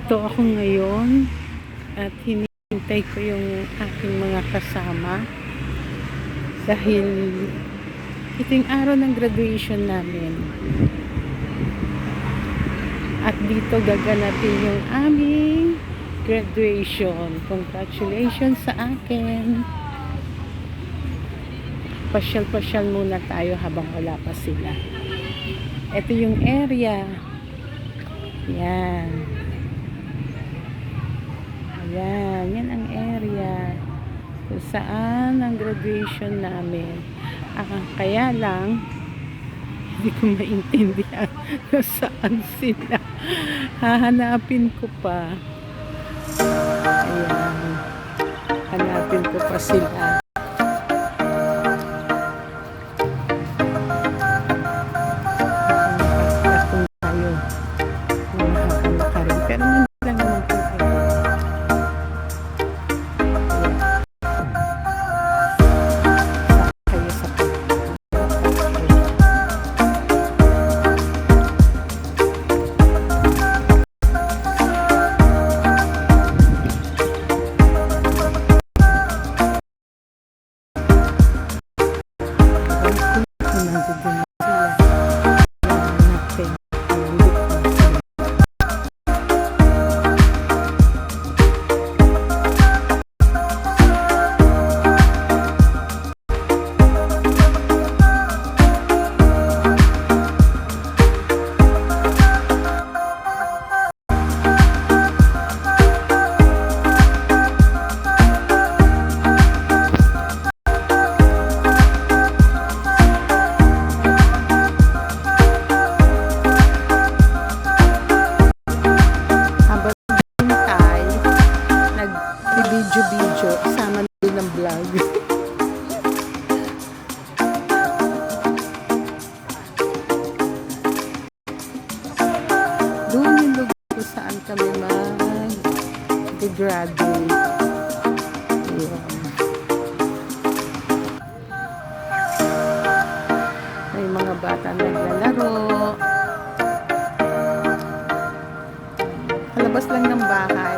Nandito ako ngayon at hinihintay ko yung aking mga kasama dahil ito yung araw ng graduation namin. At dito gaganapin yung aming graduation. Congratulations sa akin. Pasyal-pasyal muna tayo habang wala pa sila. Ito yung area. Yan. Ayan, yan ang area kung saan ang graduation namin. Kaya lang, hindi ko maintindihan kung saan sila. Hahanapin ko pa. Ayan. Hanapin ko pa sila. Video kasama din ng vlog. Doon yung lugar kung saan kami mag-graduate. May mga bata naglalaro. Palabas lang ng bahay.